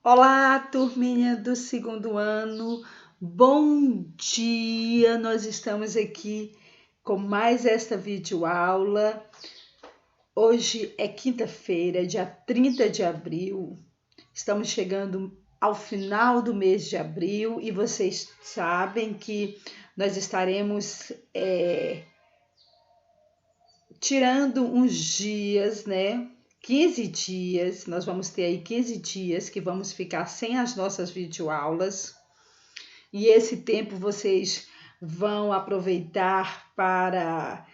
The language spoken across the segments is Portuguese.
Olá, turminha do segundo ano, bom dia! Nós estamos aqui com mais esta videoaula. Hoje é quinta-feira, dia 30 de abril. Estamos chegando ao final do mês de abril e vocês sabem que nós estaremos tirando uns dias, né? 15 dias, nós vamos ter aí 15 dias que vamos ficar sem as nossas videoaulas. E esse tempo vocês vão aproveitar para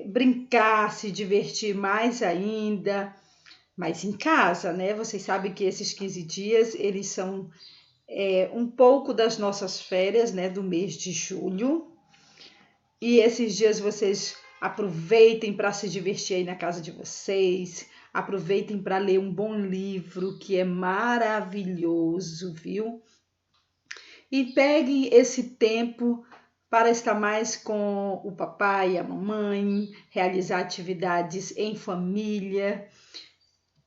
brincar, se divertir mais ainda, mas em casa, né? Vocês sabem que esses 15 dias, eles são um pouco das nossas férias, né? Do mês de julho. E esses dias vocês aproveitem para se divertir aí na casa de vocês, aproveitem para ler um bom livro que é maravilhoso, viu? E peguem esse tempo para estar mais com o papai e a mamãe, realizar atividades em família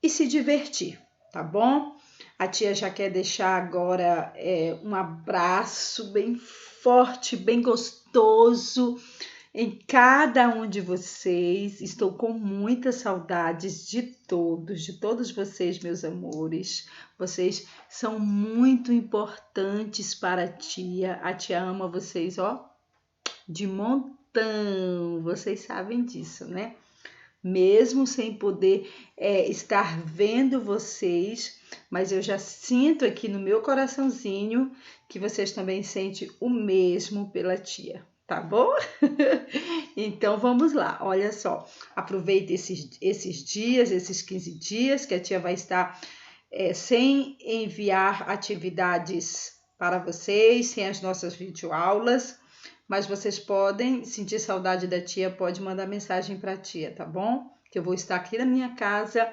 e se divertir, tá bom? A tia já quer deixar agora um abraço bem forte, bem gostoso em cada um de vocês. Estou com muitas saudades de todos vocês, meus amores. Vocês são muito importantes para a tia ama vocês, ó, de montão. Vocês sabem disso, né? Mesmo sem poder estar vendo vocês, mas eu já sinto aqui no meu coraçãozinho que vocês também sentem o mesmo pela tia, tá bom? Então vamos lá, olha só, aproveita esses dias, esses 15 dias que a tia vai estar sem enviar atividades para vocês, sem as nossas videoaulas, mas vocês podem sentir saudade da tia, pode mandar mensagem para a tia, tá bom? Que eu vou estar aqui na minha casa,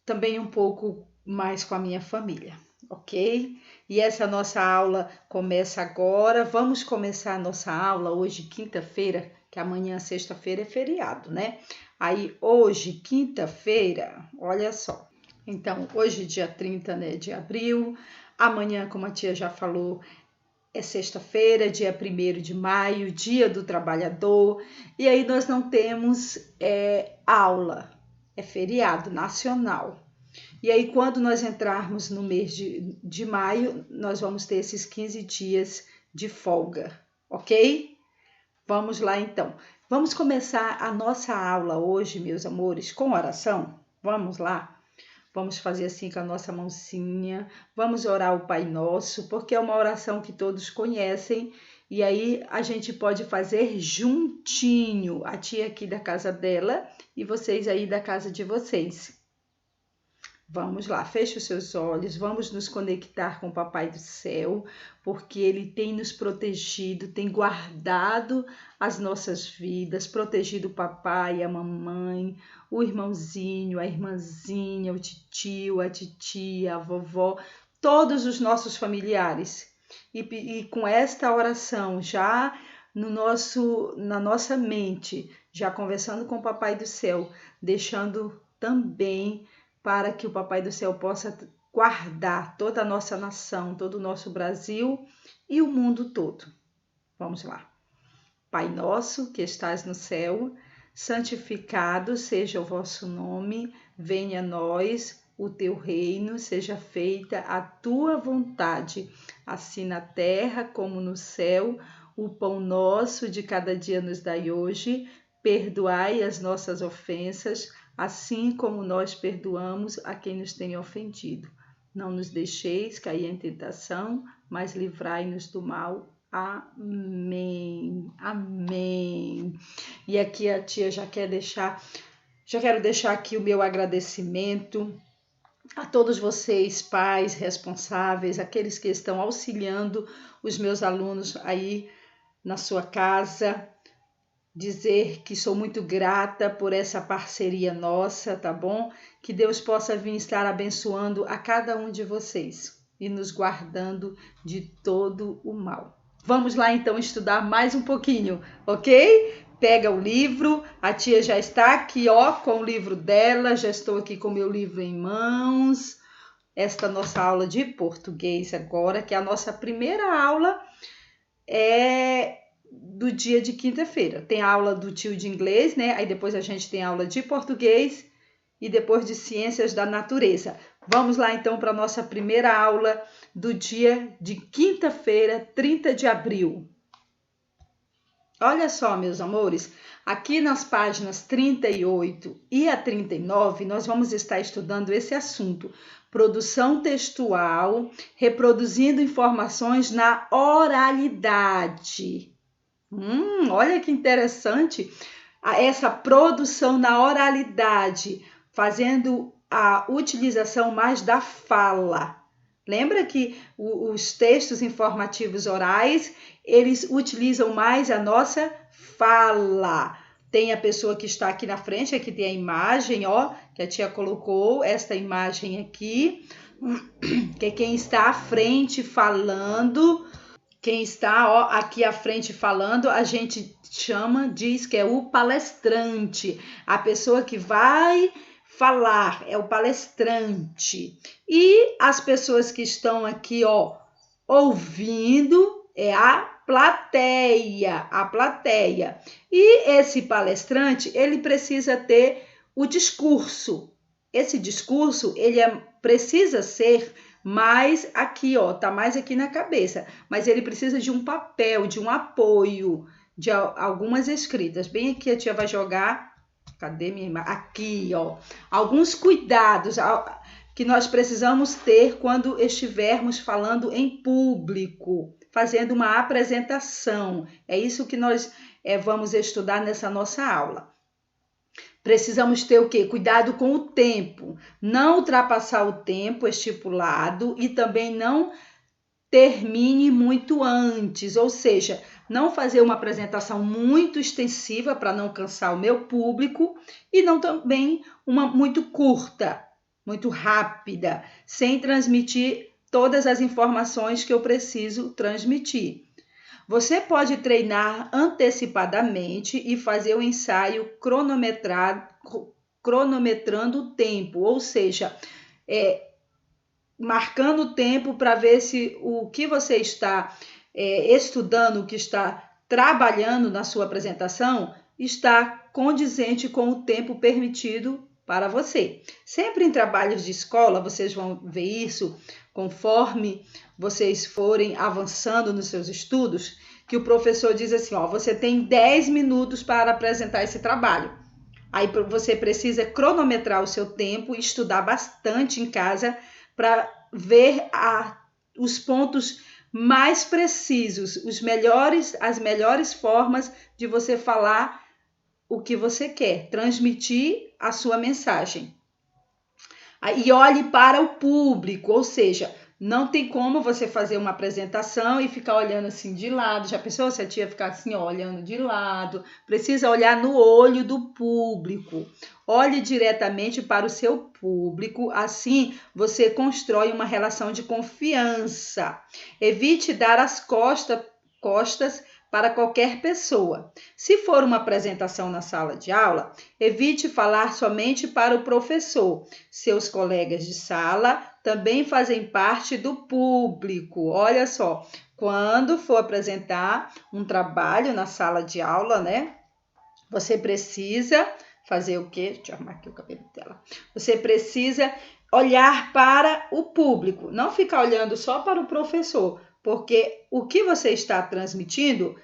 também um pouco mais com a minha família, ok? E essa nossa aula começa agora. Vamos começar a nossa aula hoje, quinta-feira, que amanhã, sexta-feira, é feriado, né? Aí, hoje, quinta-feira, olha só. Então, hoje, dia 30, né, de abril. Amanhã, como a tia já falou, é sexta-feira, dia 1º de maio, dia do trabalhador. E aí nós não temos aula, é feriado nacional. E aí quando nós entrarmos no mês de maio, nós vamos ter esses 15 dias de folga, ok? Vamos lá então. Vamos começar a nossa aula hoje, meus amores, com oração? Vamos lá? Vamos fazer assim com a nossa mãozinha, vamos orar o Pai Nosso, porque é uma oração que todos conhecem, e aí a gente pode fazer juntinho, a tia aqui da casa dela e vocês aí da casa de vocês. Vamos lá, feche os seus olhos, vamos nos conectar com o Papai do Céu, porque Ele tem nos protegido, tem guardado as nossas vidas, protegido o papai, a mamãe, o irmãozinho, a irmãzinha, o titio, a titia, a vovó, todos os nossos familiares. E com esta oração já na nossa mente, já conversando com o Papai do Céu, deixando também para que o Papai do Céu possa guardar toda a nossa nação, todo o nosso Brasil e o mundo todo. Vamos lá. Pai nosso que estás no céu, santificado seja o vosso nome, venha a nós o teu reino, seja feita a tua vontade, assim na terra como no céu. O pão nosso de cada dia nos dai hoje, perdoai as nossas ofensas, assim como nós perdoamos a quem nos tem ofendido. Não nos deixeis cair em tentação, mas livrai-nos do mal. Amém. Amém. E aqui a tia já quero deixar aqui o meu agradecimento a todos vocês, pais responsáveis, aqueles que estão auxiliando os meus alunos aí na sua casa. Dizer que sou muito grata por essa parceria nossa, tá bom? Que Deus possa vir estar abençoando a cada um de vocês e nos guardando de todo o mal. Vamos lá então estudar mais um pouquinho, ok? Pega o livro, a tia já está aqui, ó, com o livro dela, já estou aqui com o meu livro em mãos. esta nossa aula de português agora, que a nossa primeira aula é do dia de quinta-feira. Tem a aula do tio de inglês, né? Aí depois a gente tem aula de português e depois de ciências da natureza. Vamos lá então para a nossa primeira aula do dia de quinta-feira, 30 de abril. Olha só, meus amores, aqui nas páginas 38 e a 39, nós vamos estar estudando esse assunto, produção textual, reproduzindo informações na oralidade. Olha que interessante essa produção na oralidade, fazendo a utilização mais da fala. Lembra que os textos informativos orais, eles utilizam mais a nossa fala. Tem a pessoa que está aqui na frente, aqui tem a imagem, ó, que a tia colocou, esta imagem aqui, que é quem está à frente falando. Quem está, ó, aqui à frente falando, a gente diz que é o palestrante, a pessoa que vai falar, é o palestrante. E as pessoas que estão aqui, ó, ouvindo, é a plateia. E esse palestrante, ele precisa ter o discurso. Esse discurso, ele precisa ser mais aqui, ó, tá mais aqui na cabeça. Mas ele precisa de um papel, de um apoio, de algumas escritas. Bem aqui a tia vai jogar. Cadê minha imagem? Aqui, ó. Alguns cuidados que nós precisamos ter quando estivermos falando em público, fazendo uma apresentação. É isso que nós vamos estudar nessa nossa aula. Precisamos ter o quê? Cuidado com o tempo. Não ultrapassar o tempo estipulado e também não termine muito antes, ou seja, não fazer uma apresentação muito extensiva para não cansar o meu público e não também uma muito curta, muito rápida, sem transmitir todas as informações que eu preciso transmitir. Você pode treinar antecipadamente e fazer o ensaio cronometrando o tempo, ou seja, marcando o tempo para ver se o que você está estudando, o que está trabalhando na sua apresentação, está condizente com o tempo permitido para você. Sempre em trabalhos de escola, vocês vão ver isso conforme vocês forem avançando nos seus estudos, que o professor diz assim, ó, você tem 10 minutos para apresentar esse trabalho. Aí você precisa cronometrar o seu tempo e estudar bastante em casa para ver os pontos mais precisos, as melhores formas de você falar o que você quer, transmitir a sua mensagem. E olhe para o público, ou seja, não tem como você fazer uma apresentação e ficar olhando assim de lado. Já pensou se a tia ficar assim, ó, olhando de lado? Precisa olhar no olho do público. Olhe diretamente para o seu público, assim você constrói uma relação de confiança. Evite dar as costas para qualquer pessoa. Se for uma apresentação na sala de aula, evite falar somente para o professor. Seus colegas de sala também fazem parte do público. Olha só, quando for apresentar um trabalho na sala de aula, né? Você precisa fazer o quê? Deixa eu arrumar aqui o cabelo dela. Você precisa olhar para o público, não ficar olhando só para o professor, porque o que você está transmitindo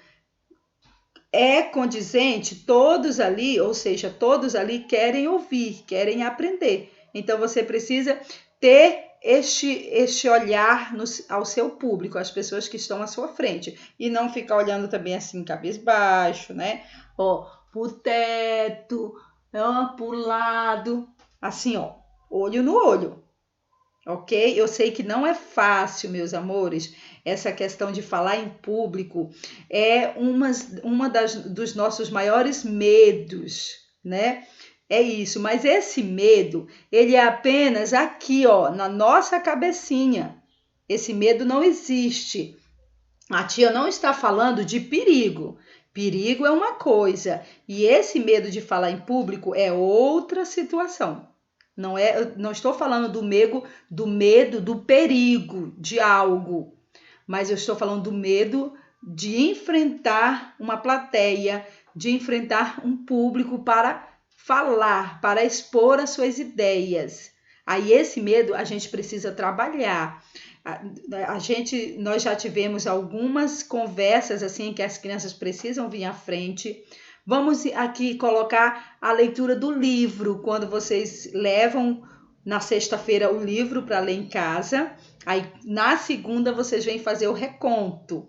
é condizente, todos ali, ou seja, todos ali querem ouvir, querem aprender. Então, você precisa ter este olhar ao seu público, às pessoas que estão à sua frente, e não ficar olhando também assim, cabisbaixo, né? Ó, pro teto, ó, pro lado, assim, ó, olho no olho. Ok? Eu sei que não é fácil, meus amores, essa questão de falar em público é dos nossos maiores medos, né? É isso, mas esse medo, ele é apenas aqui, ó, na nossa cabecinha. Esse medo não existe. A tia não está falando de perigo. Perigo é uma coisa e esse medo de falar em público é outra situação. Eu não estou falando do medo, do perigo de algo, mas eu estou falando do medo de enfrentar uma plateia, de enfrentar um público para falar, para expor as suas ideias. Aí esse medo a gente precisa trabalhar. Nós já tivemos algumas conversas assim que as crianças precisam vir à frente. Vamos aqui colocar a leitura do livro, quando vocês levam na sexta-feira o livro para ler em casa. Aí na segunda vocês vêm fazer o reconto.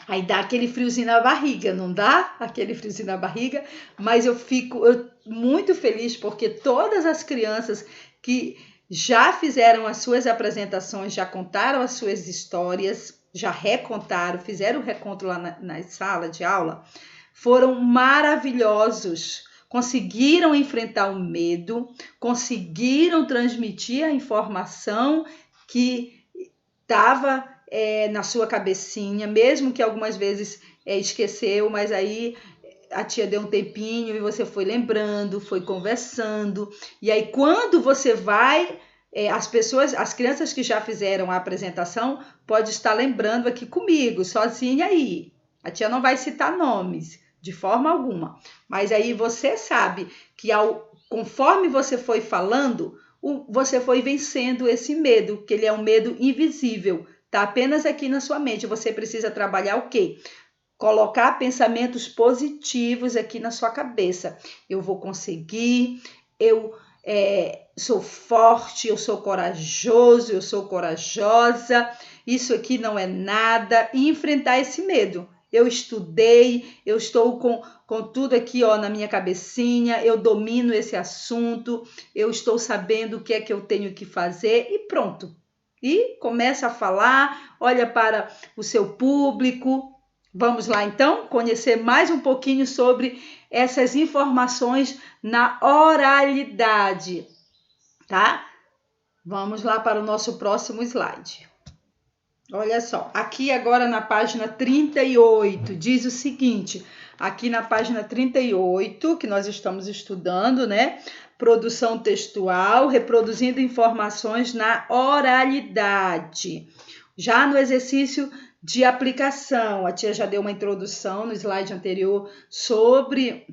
Aí dá aquele friozinho na barriga, não dá? Aquele friozinho na barriga, mas eu fico muito feliz porque todas as crianças que já fizeram as suas apresentações, já contaram as suas histórias, já recontaram, fizeram o reconto lá na sala de aula, foram maravilhosos. Conseguiram enfrentar o medo, conseguiram transmitir a informação que estava na sua cabecinha, mesmo que algumas vezes esqueceu, mas aí a tia deu um tempinho e você foi lembrando, foi conversando, e aí quando você vai, as crianças que já fizeram a apresentação, pode estar lembrando aqui comigo, sozinha aí, a tia não vai citar nomes, de forma alguma, mas aí você sabe que conforme você foi falando, você foi vencendo esse medo, que ele é um medo invisível, tá apenas aqui na sua mente. Você precisa trabalhar o quê? Colocar pensamentos positivos aqui na sua cabeça. Eu vou conseguir, eu sou forte, eu sou corajoso, eu sou corajosa, isso aqui não é nada, e enfrentar esse medo. Eu estudei, eu estou com tudo aqui na minha cabecinha, eu domino esse assunto, eu estou sabendo o que é que eu tenho que fazer e pronto. E começa a falar, olha para o seu público. Vamos lá então conhecer mais um pouquinho sobre essas informações na oralidade, tá? Vamos lá para o nosso próximo slide. Olha só, aqui agora na página 38, diz o seguinte, aqui na página 38, que nós estamos estudando, né? Produção textual, reproduzindo informações na oralidade. Já no exercício de aplicação, a tia já deu uma introdução no slide anterior sobre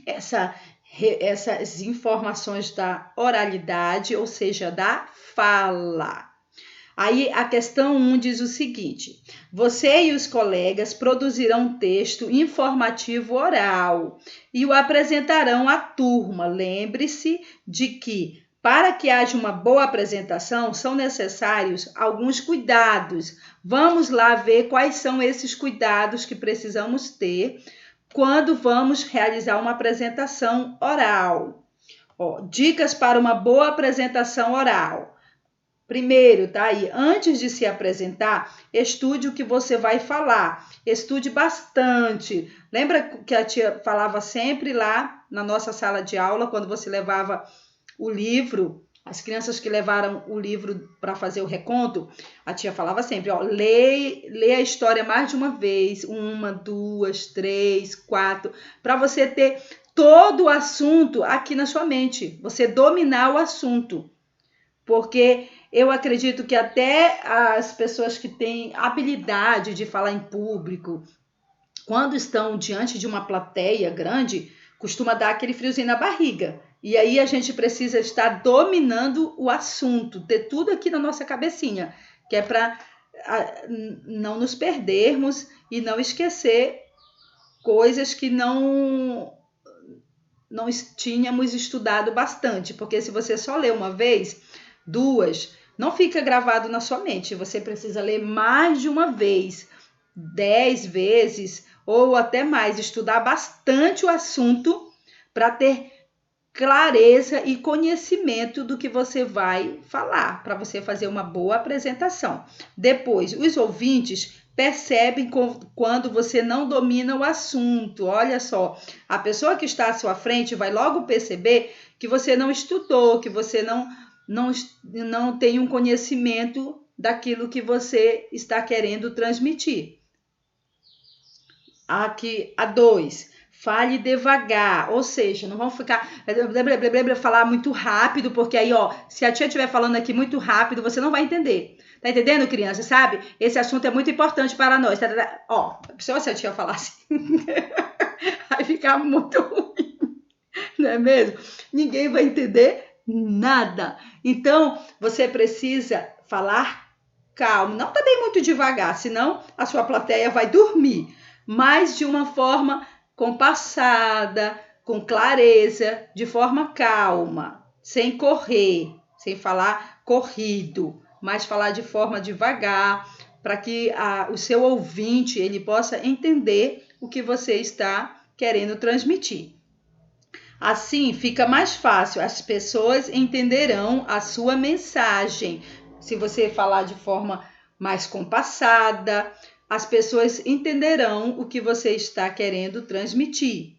essas informações da oralidade, ou seja, da fala. Aí a questão 1 diz o seguinte: você e os colegas produzirão um texto informativo oral e o apresentarão à turma. Lembre-se de que, para que haja uma boa apresentação, são necessários alguns cuidados. Vamos lá ver quais são esses cuidados que precisamos ter quando vamos realizar uma apresentação oral. Dicas para uma boa apresentação oral. Primeiro, tá aí, antes de se apresentar, estude o que você vai falar, estude bastante. Lembra que a tia falava sempre lá na nossa sala de aula, quando você levava o livro, as crianças que levaram o livro para fazer o reconto, a tia falava sempre, lê a história mais de uma vez, 1, 2, 3, 4, para você ter todo o assunto aqui na sua mente, você dominar o assunto, porque eu acredito que até as pessoas que têm habilidade de falar em público, quando estão diante de uma plateia grande, costuma dar aquele friozinho na barriga. E aí a gente precisa estar dominando o assunto, ter tudo aqui na nossa cabecinha, que é para não nos perdermos e não esquecer coisas que não tínhamos estudado bastante. Porque se você só lê uma vez, 2, não fica gravado na sua mente, você precisa ler mais de uma vez, 10 vezes ou até mais, estudar bastante o assunto para ter clareza e conhecimento do que você vai falar, para você fazer uma boa apresentação. Depois, os ouvintes percebem quando você não domina o assunto. Olha só, a pessoa que está à sua frente vai logo perceber que você não estudou, que você não tem um conhecimento daquilo que você está querendo transmitir. Aqui, a 2, Fale devagar, ou seja, não vamos ficar falar muito rápido, porque aí, ó, se a tia estiver falando aqui muito rápido, você não vai entender. Tá entendendo, criança? Sabe? Esse assunto é muito importante para nós. Ó, se a tia falar assim, vai ficar muito ruim, não é mesmo? Ninguém vai entender nada. Então, você precisa falar calmo, não também muito devagar, senão a sua plateia vai dormir, mas de uma forma compassada, com clareza, de forma calma, sem correr, sem falar corrido, mas falar de forma devagar, para que o seu ouvinte ele possa entender o que você está querendo transmitir. Assim, fica mais fácil, as pessoas entenderão a sua mensagem. Se você falar de forma mais compassada, as pessoas entenderão o que você está querendo transmitir.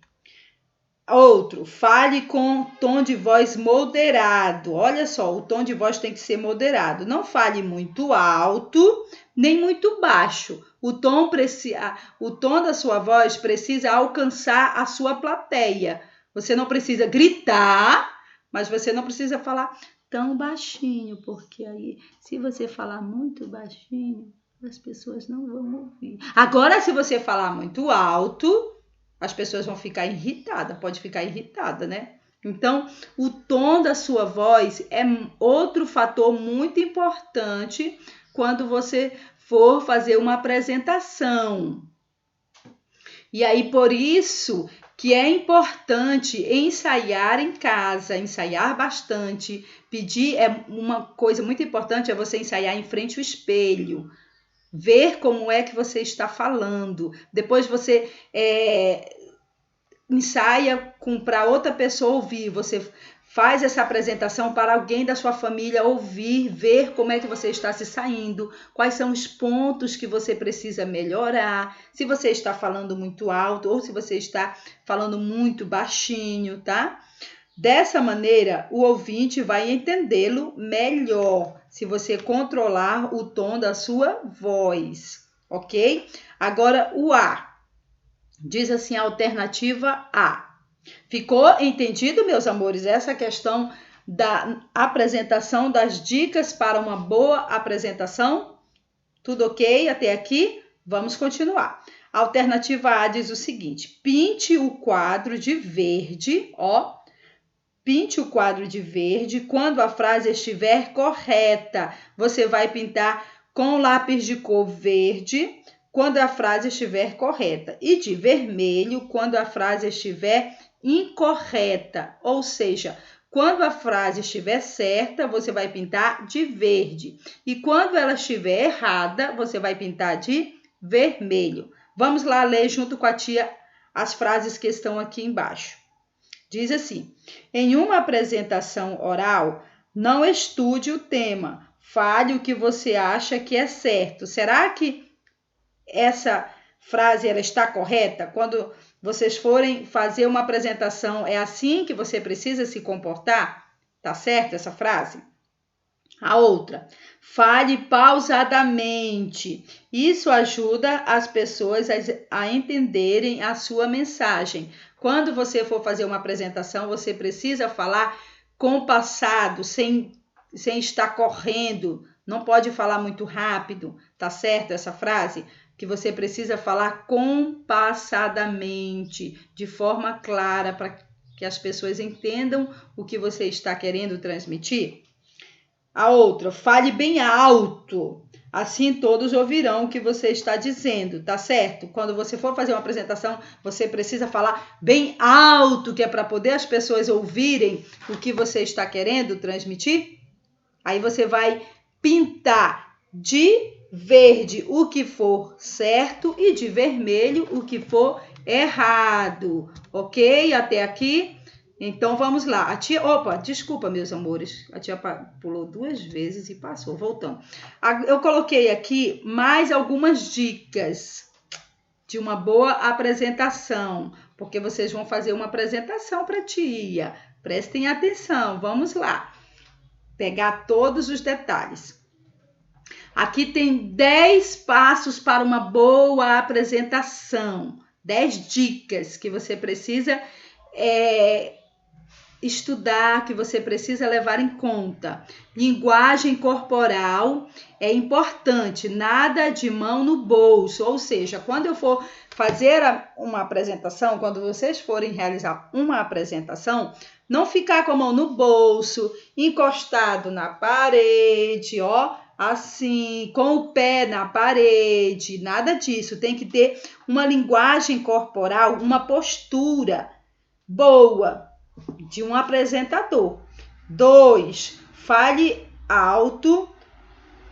Outro, fale com tom de voz moderado. Olha só, o tom de voz tem que ser moderado. Não fale muito alto, nem muito baixo. O tom da sua voz precisa alcançar a sua plateia. Você não precisa gritar, mas você não precisa falar tão baixinho, porque aí, se você falar muito baixinho, as pessoas não vão ouvir. Agora, se você falar muito alto, as pessoas vão ficar irritadas, pode ficar irritada, né? Então, o tom da sua voz é outro fator muito importante quando você for fazer uma apresentação. E aí, por isso que é importante ensaiar em casa, ensaiar bastante, uma coisa muito importante é você ensaiar em frente ao espelho, ver como é que você está falando, depois você ensaia para outra pessoa ouvir, você faz essa apresentação para alguém da sua família ouvir, ver como é que você está se saindo, quais são os pontos que você precisa melhorar, se você está falando muito alto ou se você está falando muito baixinho, tá? Dessa maneira, o ouvinte vai entendê-lo melhor, se você controlar o tom da sua voz, ok? Agora, o A. Diz assim a alternativa A. Ficou entendido, meus amores, essa questão da apresentação, das dicas para uma boa apresentação? Tudo ok até aqui? Vamos continuar. A alternativa A diz o seguinte: pinte o quadro de verde, ó. Pinte o quadro de verde quando a frase estiver correta. Você vai pintar com lápis de cor verde quando a frase estiver correta e de vermelho quando a frase estiver incorreta, ou seja, quando a frase estiver certa, você vai pintar de verde e quando ela estiver errada, você vai pintar de vermelho. Vamos lá ler junto com a tia as frases que estão aqui embaixo. Diz assim: em uma apresentação oral, não estude o tema, fale o que você acha que é certo. Será que essa frase ela está correta? Quando vocês forem fazer uma apresentação, é assim que você precisa se comportar? Tá certo essa frase? A outra, fale pausadamente. Isso ajuda as pessoas a entenderem a sua mensagem. Quando você for fazer uma apresentação, você precisa falar compassado, sem estar correndo. Não pode falar muito rápido, tá certo essa frase? Que você precisa falar compassadamente, de forma clara, para que as pessoas entendam o que você está querendo transmitir. A outra, fale bem alto, assim todos ouvirão o que você está dizendo, tá certo? Quando você for fazer uma apresentação, você precisa falar bem alto, que é para poder as pessoas ouvirem o que você está querendo transmitir. Aí você vai pintar de verde o que for certo e de vermelho o que for errado, ok? Até aqui? Então, vamos lá. A tia... Opa, desculpa, meus amores. A tia pulou 2 vezes e passou. Voltando. Eu coloquei aqui mais algumas dicas de uma boa apresentação, porque vocês vão fazer uma apresentação para a tia. Prestem atenção. Vamos lá. Pegar todos os detalhes. Aqui tem 10 passos para uma boa apresentação, 10 dicas que você precisa estudar, que você precisa levar em conta. Linguagem corporal é importante, nada de mão no bolso, ou seja, quando eu for fazer uma apresentação, quando vocês forem realizar uma apresentação, não ficar com a mão no bolso, encostado na parede, ó, assim, com o pé na parede, nada disso. Tem que ter uma linguagem corporal, uma postura boa de um apresentador. 2, fale alto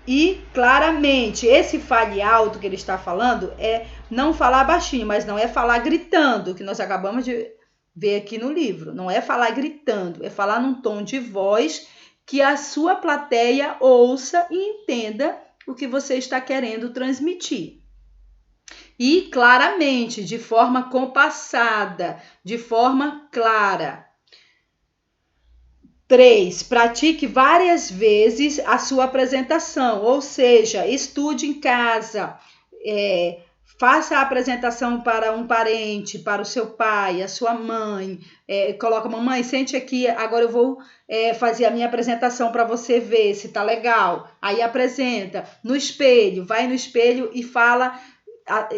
e claramente. Esse fale alto que ele está falando é não falar baixinho, mas não é falar gritando, que nós acabamos de ver aqui no livro. Não é falar gritando, é falar num tom de voz que a sua plateia ouça e entenda o que você está querendo transmitir. E claramente, de forma compassada, de forma clara. 3, pratique várias vezes a sua apresentação, ou seja, estude em casa, faça a apresentação para um parente, para o seu pai, a sua mãe, coloca, mamãe, sente aqui, agora eu vou fazer a minha apresentação para você ver se tá legal. Aí apresenta no espelho, vai no espelho e fala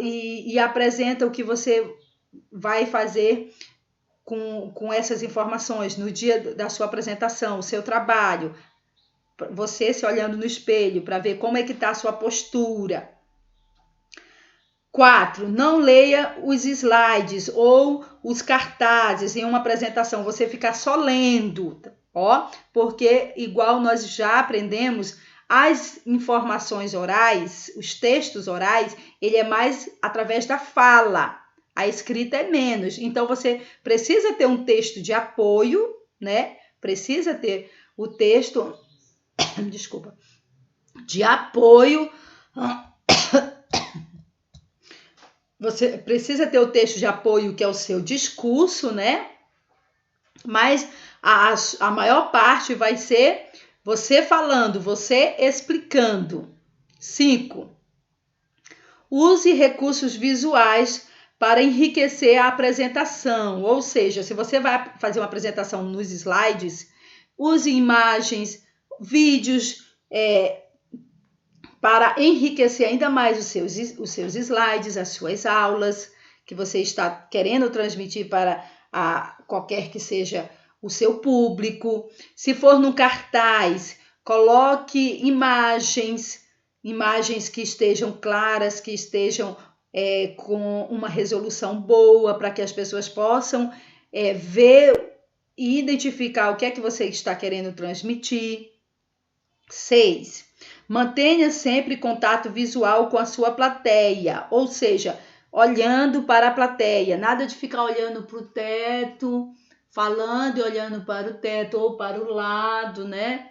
e apresenta o que você vai fazer com essas informações no dia da sua apresentação, o seu trabalho, você se olhando no espelho para ver como é que está a sua postura. 4, não leia os slides ou os cartazes em uma apresentação, você fica só lendo, ó, porque igual nós já aprendemos, as informações orais, os textos orais, ele é mais através da fala. A escrita é menos, então você precisa ter um texto de apoio, né? Precisa ter o texto, desculpa, de apoio. Você precisa ter o texto de apoio, que é o seu discurso, né? Mas a maior parte vai ser você falando, você explicando. 5. Use recursos visuais para enriquecer a apresentação, ou seja, se você vai fazer uma apresentação nos slides, use imagens, vídeos para enriquecer ainda mais os seus slides, as suas aulas que você está querendo transmitir para qualquer que seja o seu público. Se for no cartaz, coloque imagens que estejam claras, que estejam com uma resolução boa, para que as pessoas possam ver e identificar o que é que você está querendo transmitir. 6. Mantenha sempre contato visual com a sua plateia, ou seja, olhando para a plateia, nada de ficar olhando para o teto, falando e olhando para o teto ou para o lado, né?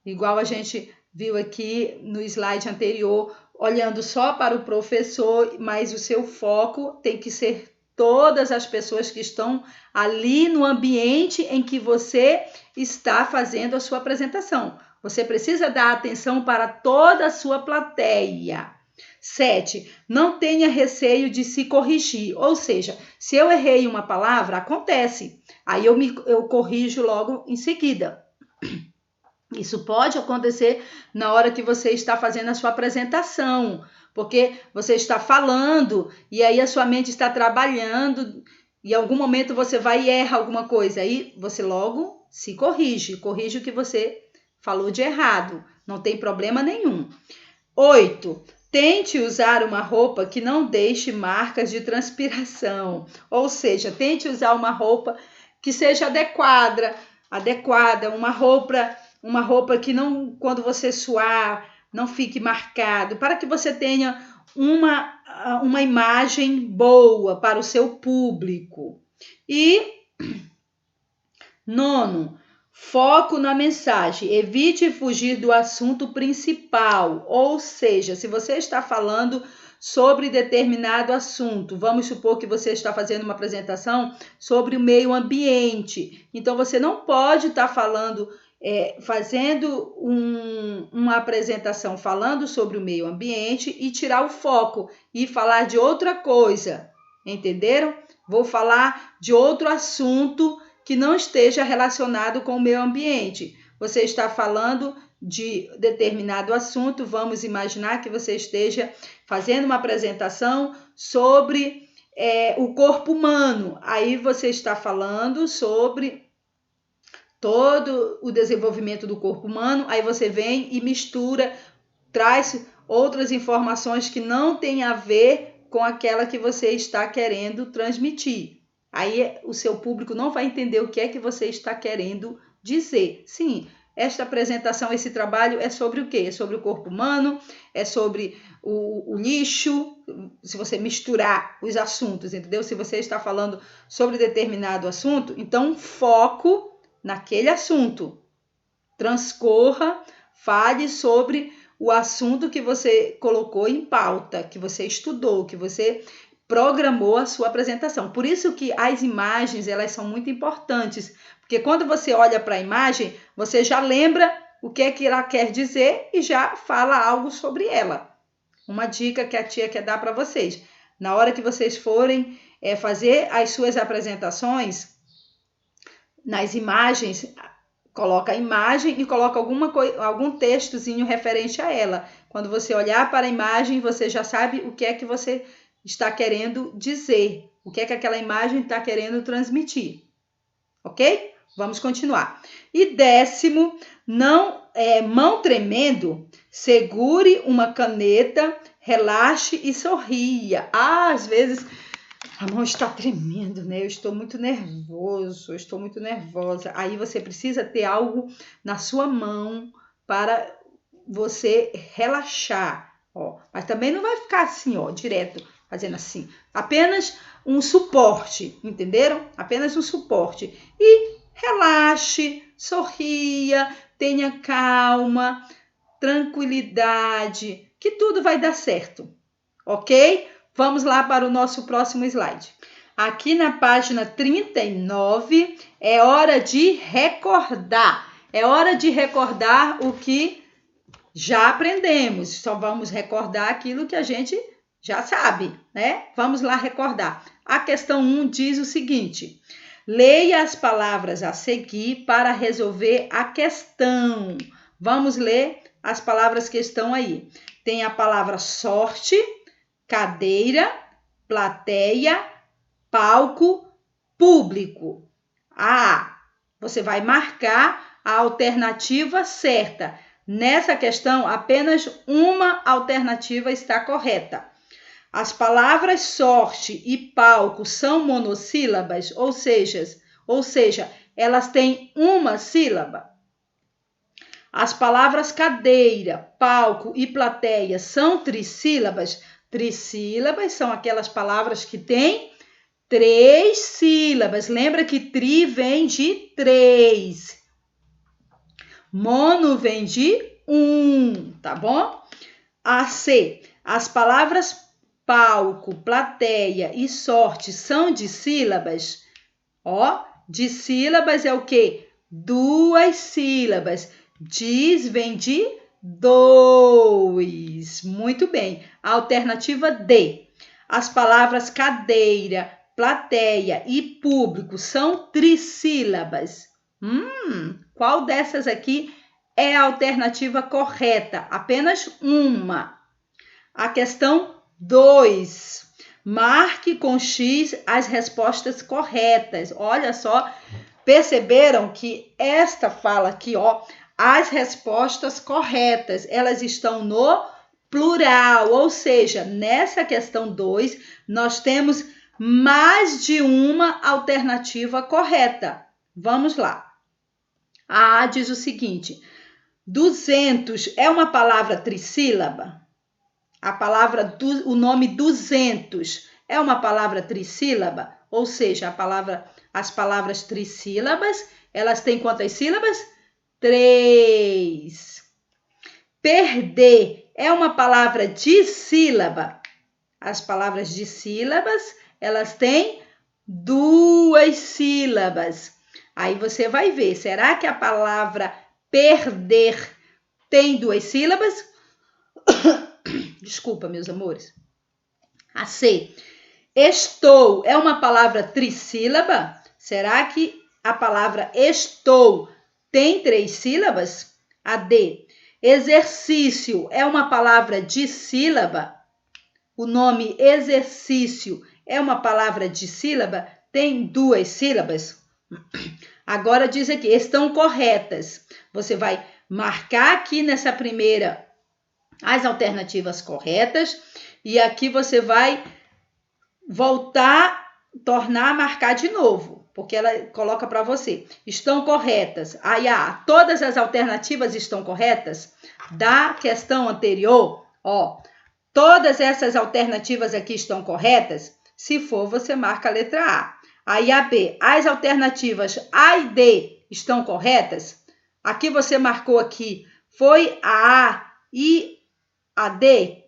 Igual a gente viu aqui no slide anterior, olhando só para o professor, mas o seu foco tem que ser todas as pessoas que estão ali no ambiente em que você está fazendo a sua apresentação. Você precisa dar atenção para toda a sua plateia. 7. Não tenha receio de se corrigir, ou seja, se eu errei uma palavra, acontece, aí eu corrijo logo em seguida. Isso pode acontecer na hora que você está fazendo a sua apresentação, porque você está falando e aí a sua mente está trabalhando e em algum momento você vai e erra alguma coisa, aí você logo se corrige o que você falou de errado, não tem problema nenhum. 8. Tente usar uma roupa que não deixe marcas de transpiração, ou seja, tente usar uma roupa que seja adequada, uma roupa que não, quando você suar, não fique marcado, para que você tenha uma imagem boa para o seu público. E 9, foco na mensagem, evite fugir do assunto principal, ou seja, se você está falando sobre determinado assunto, vamos supor que você está fazendo uma apresentação sobre o meio ambiente, então você não pode estar falando, fazendo uma apresentação falando sobre o meio ambiente e tirar o foco e falar de outra coisa, Entenderam? Vou falar de outro assunto que não esteja relacionado com o meio ambiente. Você está falando de determinado assunto, vamos imaginar que você esteja fazendo uma apresentação sobre o corpo humano. Aí você está falando sobre todo o desenvolvimento do corpo humano, aí você vem e mistura, traz outras informações que não têm a ver com aquela que você está querendo transmitir. Aí o seu público não vai entender o que é que você está querendo dizer. Sim, esta apresentação, esse trabalho é sobre o quê? É sobre o corpo humano, é sobre o lixo, se você misturar os assuntos, entendeu? Se você está falando sobre determinado assunto, então foco naquele assunto. Transcorra, fale sobre o assunto que você colocou em pauta, que você estudou, que você programou a sua apresentação. Por isso que as imagens, elas são muito importantes, porque quando você olha para a imagem, você já lembra o que é que ela quer dizer e já fala algo sobre ela. Uma dica que a tia quer dar para vocês. Na hora que vocês forem fazer as suas apresentações, nas imagens, coloca a imagem e coloca algum textozinho referente a ela. Quando você olhar para a imagem, você já sabe o que é que você está querendo dizer, o que é que aquela imagem está querendo transmitir. Ok? Vamos continuar. E 10º, mão tremendo, segure uma caneta, relaxe e sorria. Às vezes a mão está tremendo, né? Eu estou muito nervoso, eu estou muito nervosa. Aí você precisa ter algo na sua mão para você relaxar, ó. Mas também não vai ficar assim, ó, direto, fazendo assim. Apenas um suporte, entenderam? Apenas um suporte. E relaxe, sorria, tenha calma, tranquilidade, que tudo vai dar certo, ok? Vamos lá para o nosso próximo slide. Aqui na página 39, é hora de recordar. É hora de recordar o que já aprendemos. Só vamos recordar aquilo que a gente já sabe, né? Vamos lá recordar. A questão 1 diz o seguinte: leia as palavras a seguir para resolver a questão. Vamos ler as palavras que estão aí. Tem a palavra sorte, cadeira, plateia, palco, público. Você vai marcar a alternativa certa. Nessa questão, apenas uma alternativa está correta. As palavras sorte e palco são monossílabas, ou seja, elas têm uma sílaba. As palavras cadeira, palco e plateia são trissílabas. Trissílabas são aquelas palavras que têm 3 sílabas. Lembra que tri vem de 3. Mono vem de 1, tá bom? As palavras palco, plateia e sorte são dissílabas. Ó, dissílabas é o quê? 2 sílabas. Diz vem de 2. Muito bem. A alternativa D. As palavras cadeira, plateia e público são trissílabas. Qual dessas aqui é a alternativa correta? Apenas uma. A questão 2. Marque com X as respostas corretas. Olha só, perceberam que esta fala aqui, ó, as respostas corretas, elas estão no plural, ou seja, nessa questão 2, nós temos mais de uma alternativa correta. Vamos lá. A diz o seguinte: 200 é uma palavra trissílaba? O nome 200 é uma palavra trissílaba? Ou seja, as palavras trissílabas, elas têm quantas sílabas? 3. Perder é uma palavra dissílaba? As palavras dissílabas, elas têm 2 sílabas. Aí você vai ver, será que a palavra perder tem 2 sílabas? Desculpa, meus amores. A C. Estou é uma palavra trissílaba? Será que a palavra estou tem 3 sílabas? A D. Exercício é uma palavra dissílaba? O nome exercício é uma palavra dissílaba? Tem 2 sílabas? Agora diz aqui, estão corretas. Você vai marcar aqui nessa primeira as alternativas corretas e aqui você vai voltar, tornar a marcar de novo, porque ela coloca para você. Estão corretas. Aí, todas as alternativas estão corretas? Da questão anterior, ó, todas essas alternativas aqui estão corretas? Se for, você marca a letra A. Aí a B, as alternativas A e D estão corretas? Aqui você marcou aqui, foi a A e a D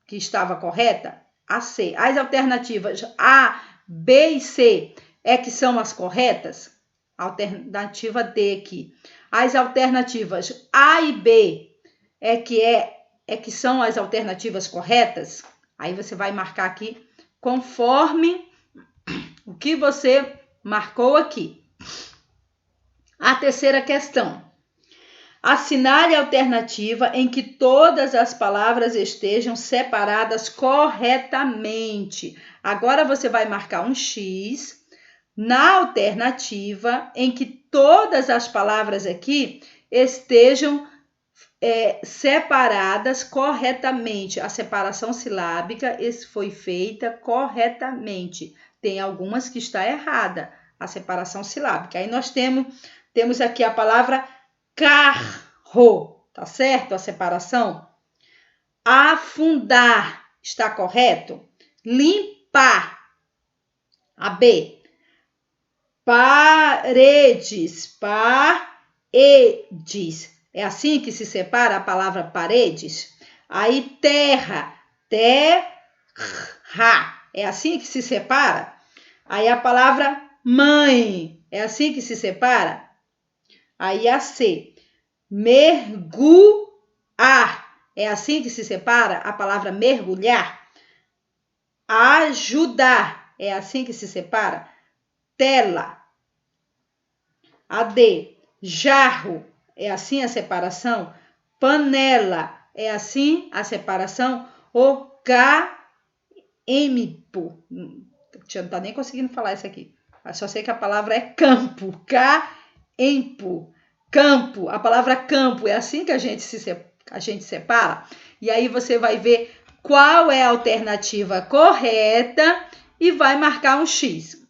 que estava correta? A C. As alternativas A, B e C é que são as corretas? Alternativa D aqui. As alternativas A e B é que são as alternativas corretas? Aí você vai marcar aqui conforme o que você marcou aqui. A terceira questão. Assinale a alternativa em que todas as palavras estejam separadas corretamente. Agora você vai marcar um X na alternativa em que todas as palavras aqui estejam separadas corretamente. A separação silábica foi feita corretamente. Tem algumas que está errada, a separação silábica. Aí nós temos aqui a palavra carro, tá certo? A separação. Afundar, está correto? Limpar. A B. Paredes, paredes. É assim que se separa a palavra paredes? Aí terra, terra. É assim que se separa? Aí a palavra mãe, é assim que se separa? Aí a C, mergulhar, é assim que se separa a palavra mergulhar? Ajudar, é assim que se separa? Tela. A D, jarro, é assim a separação? Panela, é assim a separação? O K-M-P. Eu não tá nem conseguindo falar isso aqui. Eu só sei que a palavra é campo. K-M-P. Campo. A palavra campo é assim que a gente separa. E aí você vai ver qual é a alternativa correta e vai marcar um X.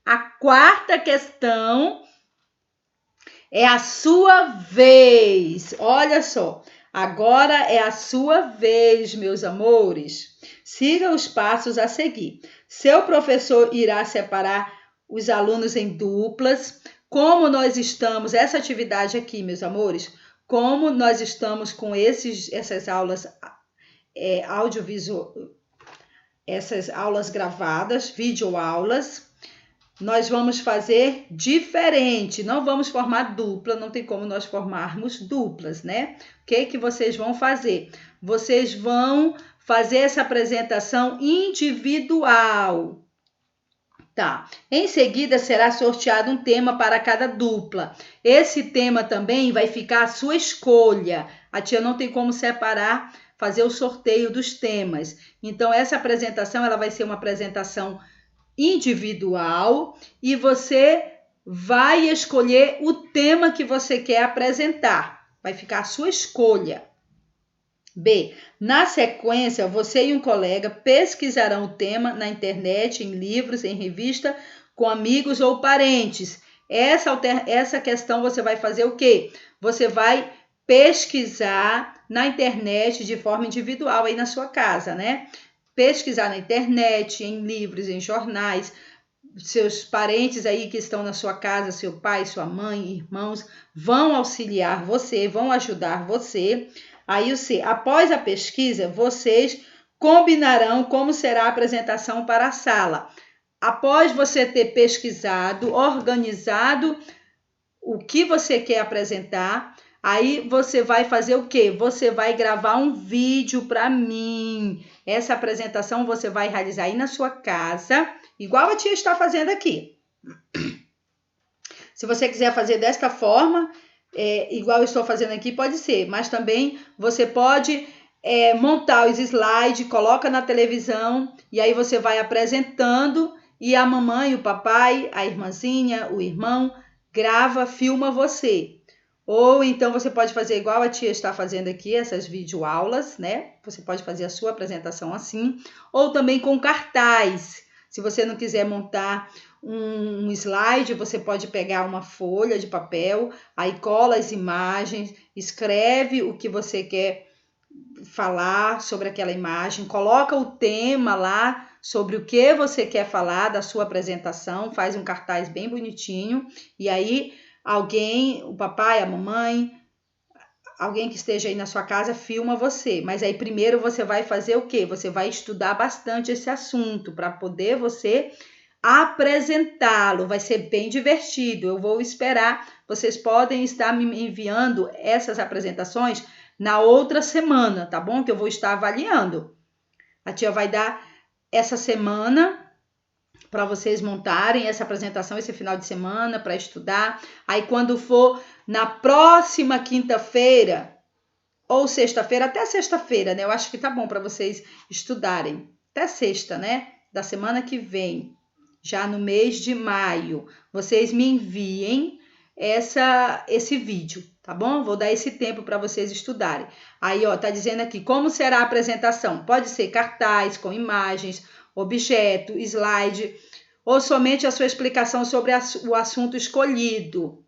A quarta questão é a sua vez. Olha só. Agora é a sua vez, meus amores. Siga os passos a seguir. Seu professor irá separar os alunos em duplas. Como nós estamos, essa atividade aqui, meus amores, como nós estamos com essas aulas audiovisual, essas aulas gravadas, videoaulas, nós vamos fazer diferente, não vamos formar dupla, não tem como nós formarmos duplas, né? O que vocês vão fazer? Vocês vão fazer essa apresentação individual. Tá. Em seguida, será sorteado um tema para cada dupla. Esse tema também vai ficar à sua escolha. A tia não tem como separar, fazer o sorteio dos temas. Então, essa apresentação ela vai ser uma apresentação individual e você vai escolher o tema que você quer apresentar. Vai ficar à sua escolha. B. Na sequência, você e um colega pesquisarão o tema na internet, em livros, em revista, com amigos ou parentes. Essa questão você vai fazer o quê? Você vai pesquisar na internet de forma individual aí na sua casa, né? Pesquisar na internet, em livros, em jornais. Seus parentes aí que estão na sua casa, seu pai, sua mãe, irmãos, vão auxiliar você, vão ajudar você. Aí o C, após a pesquisa, vocês combinarão como será a apresentação para a sala. Após você ter pesquisado, organizado o que você quer apresentar, Aí você vai fazer o quê? Você vai gravar um vídeo para mim. Essa apresentação você vai realizar aí na sua casa, igual a tia está fazendo aqui. Se você quiser fazer desta forma, igual eu estou fazendo aqui, pode ser. Mas também você pode montar os slides, coloca na televisão e aí você vai apresentando e a mamãe, o papai, a irmãzinha, o irmão, grava, filma você. Ou então você pode fazer igual a tia está fazendo aqui, essas videoaulas, né? Você pode fazer a sua apresentação assim. Ou também com cartaz. Se você não quiser montar um slide, você pode pegar uma folha de papel, aí cola as imagens, escreve o que você quer falar sobre aquela imagem, coloca o tema lá sobre o que você quer falar da sua apresentação, faz um cartaz bem bonitinho e aí alguém, o papai, a mamãe, alguém que esteja aí na sua casa filma você. Mas aí primeiro você vai fazer o quê? Você vai estudar bastante esse assunto para poder você apresentá-lo. Vai ser bem divertido. Eu vou esperar. Vocês podem estar me enviando essas apresentações na outra semana, tá bom? Que eu vou estar avaliando. A tia vai dar essa semana para vocês montarem essa apresentação esse final de semana para estudar. Aí quando for na próxima quinta-feira ou sexta-feira, até sexta-feira, né? Eu acho que tá bom para vocês estudarem. Até sexta, né? Da semana que vem, já no mês de maio, vocês me enviem esse vídeo, tá bom? Vou dar esse tempo para vocês estudarem. Aí, ó, tá dizendo aqui como será a apresentação. Pode ser cartaz com imagens, objeto, slide, ou somente a sua explicação sobre o assunto escolhido.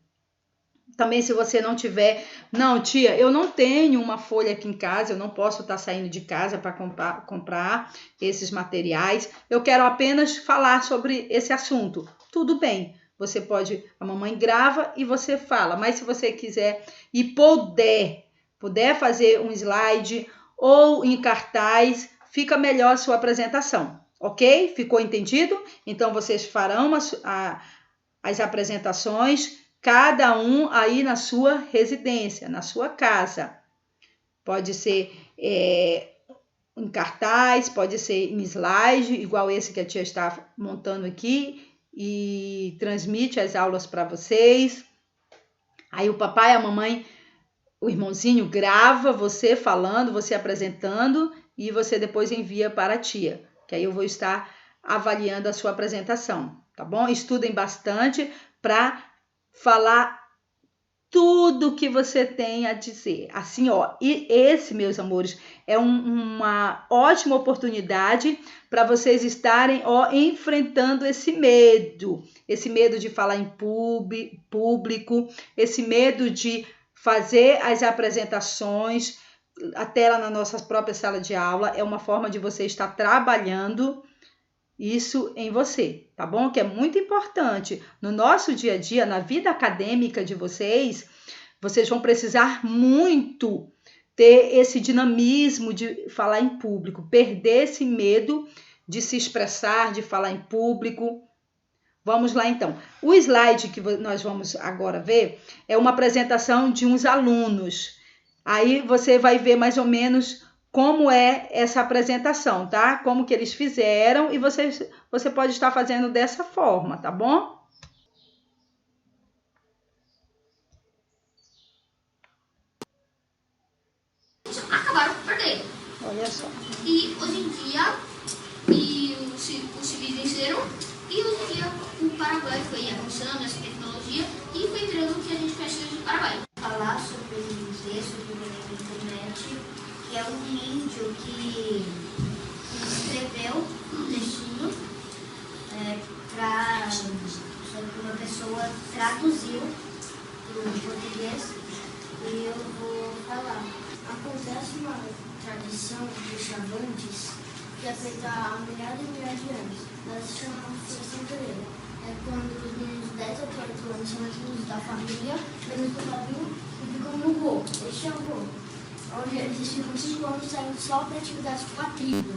Também se você não tiver, não, tia, eu não tenho uma folha aqui em casa, eu não posso estar saindo de casa para comprar esses materiais, eu quero apenas falar sobre esse assunto. Tudo bem, você pode, a mamãe grava e você fala, mas se você quiser e puder fazer um slide ou em cartaz, fica melhor a sua apresentação. Ok? Ficou entendido? Então, vocês farão as apresentações, cada um aí na sua residência, na sua casa. Pode ser em cartaz, pode ser em slide, igual esse que a tia está montando aqui, e transmite as aulas para vocês. Aí o papai, a mamãe, o irmãozinho grava você falando, você apresentando, e você depois envia para a tia. Que aí eu vou estar avaliando a sua apresentação, tá bom? Estudem bastante para falar tudo que você tem a dizer. Assim, ó, e esse, meus amores, é uma ótima oportunidade para vocês estarem, ó, enfrentando esse medo de falar em público, esse medo de fazer as apresentações até lá na nossa própria sala de aula. É uma forma de você estar trabalhando isso em você, tá bom? Que é muito importante. No nosso dia a dia, na vida acadêmica de vocês vão precisar muito ter esse dinamismo de falar em público, perder esse medo de se expressar, de falar em público. Vamos lá, então. O slide que nós vamos agora ver é uma apresentação de uns alunos. Aí você vai ver mais ou menos como é essa apresentação, tá? Como que eles fizeram e você pode estar fazendo dessa forma, tá bom? Acabaram com o perder. Olha só. E hoje em dia, os civis venceram, e hoje em dia o Paraguai foi avançando essa tecnologia e foi virando o que a gente conhece hoje no Paraguai. Falar sobre o texto do da internet, que é um índio que escreveu um textinho para uma pessoa traduziu para o português e eu vou falar. Acontece uma tradição dos Chavantes que é feita há milhares e milhares de anos. Ela se chama Associação Pereira. É quando os meninos de 10 a 18 anos são excluídos da família, eles ficam no gol. Este é o gol. Onde eles ficam 5 anos saindo só para atividades com a tribo.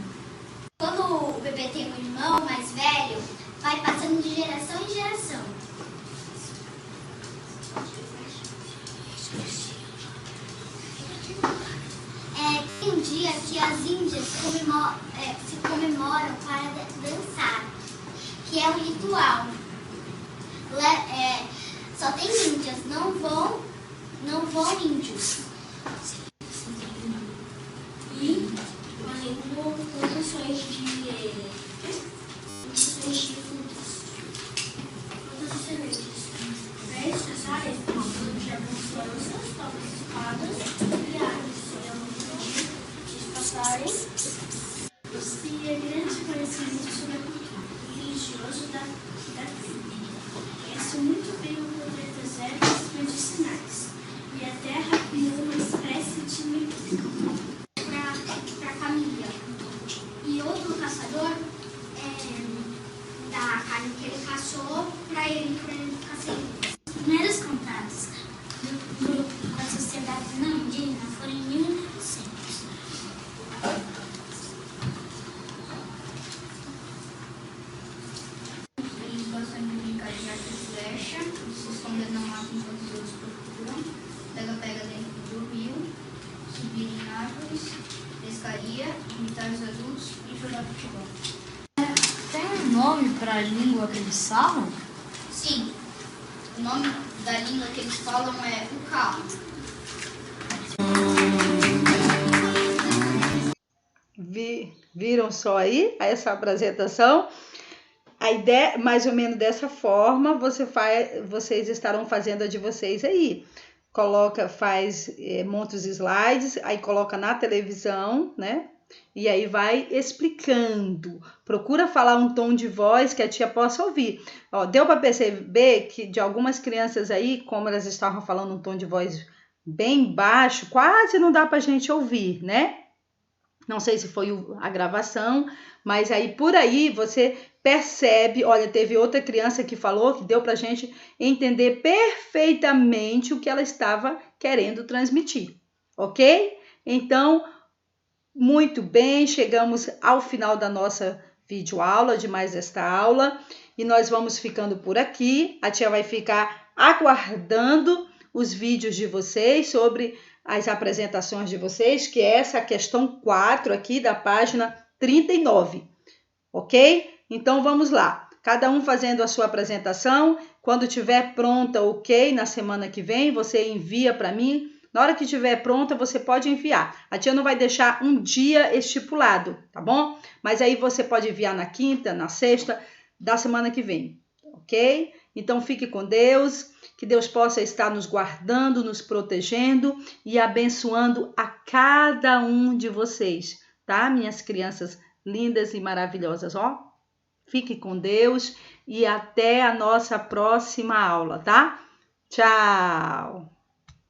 Quando o bebê tem um irmão mais velho, vai passando de geração em geração. Um dia que as índias se comemoram para dançar, que é um ritual. Só tem índias, não vão índios. E fazendo produções de frutas e sementes. Nestas áreas, de abençoanças, talvez espadas e árvores. Passarem os peregrinos conhecimentos sobre a cultura religiosa da tribo. Conhece muito bem o poder das ervas medicinais e a terra como uma espécie de mercado para a família. E outro caçador da carne que ele caçou para ele ficar feliz. As primeiras contadas com a sociedade não indígena foram em 1900. Eles gostam de brincar de arco e flecha, se esconder na mata enquanto os outros procuram, pega-pega dentro do rio, subir em árvores, pescaria, imitar os adultos e jogar futebol. Tem um nome para a língua que eles falam? Sim, o nome da língua que eles falam é o Cal. Viram só aí essa apresentação? A ideia, mais ou menos dessa forma, vocês estarão fazendo a de vocês aí. Monta os slides, aí coloca na televisão, né? E aí vai explicando. Procura falar um tom de voz que a tia possa ouvir. Ó, deu para perceber que de algumas crianças aí, como elas estavam falando um tom de voz bem baixo, quase não dá para a gente ouvir, né? Não sei se foi a gravação, mas aí por aí você percebe. Olha, teve outra criança que falou que deu para a gente entender perfeitamente o que ela estava querendo transmitir, ok? Então, muito bem, chegamos ao final da nossa videoaula, de mais esta aula, e nós vamos ficando por aqui. A tia vai ficar aguardando os vídeos de vocês sobre as apresentações de vocês, que é essa questão 4 aqui da página 39, ok? Então vamos lá, cada um fazendo a sua apresentação. Quando tiver pronta, ok, na semana que vem, você envia para mim. Na hora que estiver pronta, você pode enviar. A tia não vai deixar um dia estipulado, tá bom? Mas aí você pode enviar na quinta, na sexta da semana que vem, ok? Então fique com Deus, que Deus possa estar nos guardando, nos protegendo e abençoando a cada um de vocês, tá? Minhas crianças lindas e maravilhosas, ó. Fique com Deus e até a nossa próxima aula, tá? Tchau!